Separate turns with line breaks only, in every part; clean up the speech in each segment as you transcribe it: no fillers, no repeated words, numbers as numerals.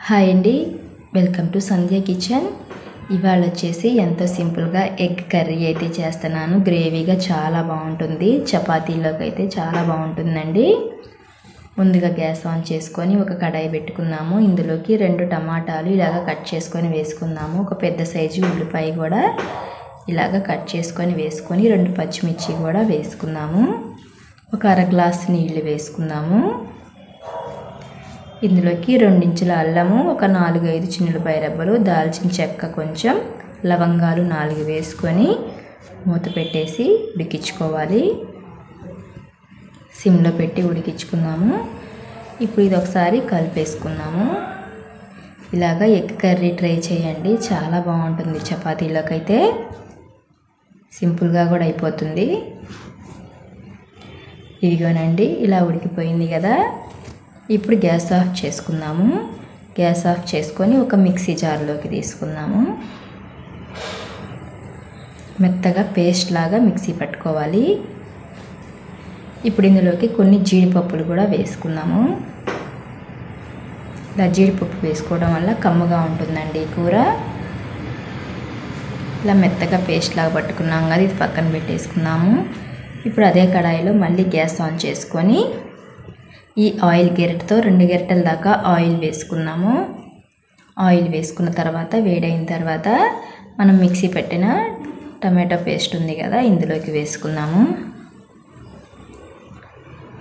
Hi అండి, welcome to Sandhya kitchen. ఇవాళ వచ్చేసి ఎంతో సింపుల్గా ఎగ్ కర్రీ అయితే చేస్తున్నాను. గ్రేవీగా చాలా బాగుంటుంది, చపాతీలోకి అయితే చాలా బాగుంటుందండి. ముందుగా గ్యాస్ ఆన్ చేసుకొని ఒక కడాయి పెట్టుకున్నాము. ఇందులోకి 2 టమాటాలు ఇలాగ కట్ చేసుకొని వేసుకుందాము. ఒక పెద్ద సైజు ఉల్లిపాయ కూడా ఇలాగ కట్ చేసుకొని వేసుకొని 2 పచ్చిమిర్చి కూడా వేసుకుందాము. ఒక అర గ్లాసు నీళ్ళు వేసుకుందాము. ఇందులోకి 2 ఇంచుల అల్లము, ఒక 4-5 చిన్నులపాయ రబ్బలు, దాల్చిన చెక్క కొంచెం, లవంగాలు 4 వేసుకొని మూత పెట్టేసి ఉడికించుకోవాలి. సిమ్లో పెట్టి ఉడికించుకుందాము. ఇప్పుడు ఇది ఒకసారి కలిపేసుకుందాము. ఇలాగ ఎగ్ కర్రీ ట్రై చేయండి, చాలా బాగుంటుంది. చపాతీలోకి అయితే సింపుల్గా కూడా అయిపోతుంది. ఇదిగోనండి, ఇలా ఉడికిపోయింది కదా. ఇప్పుడు గ్యాస్ ఆఫ్ చేసుకుందాము. గ్యాస్ ఆఫ్ చేసుకొని ఒక మిక్సీ జార్లోకి తీసుకుందాము. మెత్తగా పేస్ట్ లాగా మిక్సీ పట్టుకోవాలి. ఇప్పుడు ఇందులోకి కొన్ని జీడిపప్పులు కూడా వేసుకుందాము. ఇలా జీడిపప్పు వేసుకోవడం వల్ల కమ్మగా ఉంటుందండి కూర. ఇలా మెత్తగా పేస్ట్ లాగా పట్టుకున్నాం కదా, ఇది పక్కన పెట్టేసుకుందాము. ఇప్పుడు అదే కడాయిలో మళ్ళీ గ్యాస్ ఆన్ చేసుకొని ఈ ఆయిల్ గెరటితో 2 గెరటల దాకా ఆయిల్ వేసుకున్నాము. ఆయిల్ వేసుకున్న తర్వాత వేడైన తర్వాత మనం మిక్సీ పెట్టిన టమాటో పేస్ట్ ఉంది కదా, ఇందులోకి వేసుకున్నాము.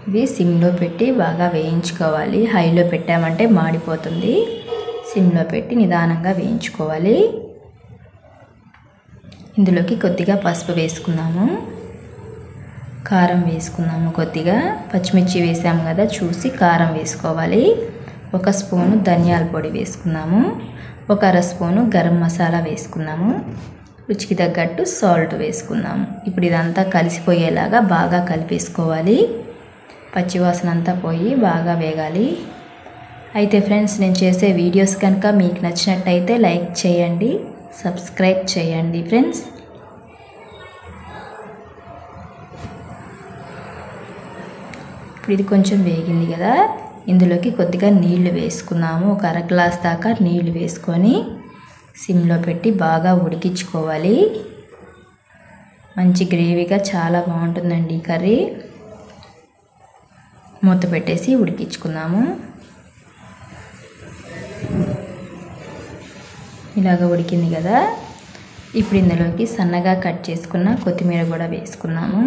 ఇది సిమ్లో పెట్టి బాగా వేయించుకోవాలి. హైలో పెట్టామంటే మాడిపోతుంది. సిమ్లో పెట్టి నిదానంగా వేయించుకోవాలి. ఇందులోకి కొద్దిగా పసుపు వేసుకున్నాము, కారం వేసుకున్నాము, కొద్దిగా పచ్చిమిర్చి వేసాము కదా, చూసి కారం వేసుకోవాలి. 1 స్పూను ధనియాల పొడి వేసుకున్నాము. 1 అర స్పూను గరం మసాలా వేసుకున్నాము. రుచికి తగ్గట్టు సాల్ట్ వేసుకున్నాము. ఇప్పుడు ఇదంతా కలిసిపోయేలాగా బాగా కలిపేసుకోవాలి. పచ్చివాసన అంతా పోయి బాగా వేగాలి. అయితే ఫ్రెండ్స్, నేను చేసే వీడియోస్ కనుక మీకు నచ్చినట్టయితే లైక్ చేయండి, సబ్స్క్రైబ్ చేయండి ఫ్రెండ్స్. ఇప్పుడు ఇది కొంచెం వేగింది కదా, ఇందులోకి కొద్దిగా నీళ్లు వేసుకున్నాము. ఒక అర గ్లాస్ దాకా నీళ్లు వేసుకొని సిమ్లో పెట్టి బాగా ఉడికించుకోవాలి. మంచి గ్రేవీగా చాలా బాగుంటుందండి ఈ కర్రీ. మూత పెట్టేసి ఉడికించుకుందాము. ఇలాగ ఉడికింది కదా. ఇప్పుడు ఇందులోకి సన్నగా కట్ చేసుకున్న కొత్తిమీర కూడా వేసుకున్నాము.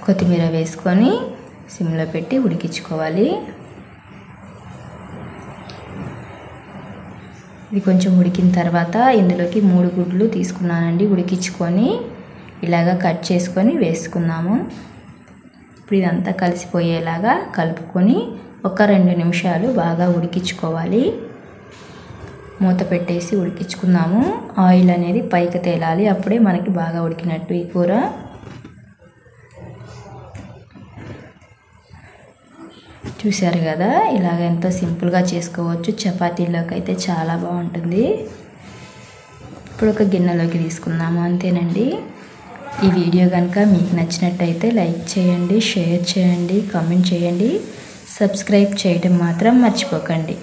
కొత్తిమీర వేసుకొని సిమ్లో పెట్టి ఉడికించుకోవాలి. ఇది కొంచెం ఉడికిన తర్వాత ఇందులోకి 3 గుడ్లు తీసుకున్నానండి, ఉడికించుకొని ఇలాగా కట్ చేసుకొని వేసుకున్నాము. ఇప్పుడు ఇదంతా కలిసిపోయేలాగా కలుపుకొని ఒక 2 నిమిషాలు బాగా ఉడికించుకోవాలి. మూత పెట్టేసి ఉడికించుకుందాము. ఆయిల్ అనేది పైకి తేలాలి, అప్పుడే మనకి బాగా ఉడికినట్టు ఈ కూర. చూశారు కదా, ఇలాగ ఎంతో సింపుల్గా చేసుకోవచ్చు. చపాతీలోకి అయితే చాలా బాగుంటుంది. ఇప్పుడు ఒక గిన్నెలోకి తీసుకుందాము. అంతేనండి. ఈ వీడియో కనుక మీకు నచ్చినట్టయితే లైక్ చేయండి, షేర్ చేయండి, కామెంట్ చేయండి, సబ్స్క్రైబ్ చేయడం మాత్రం మర్చిపోకండి.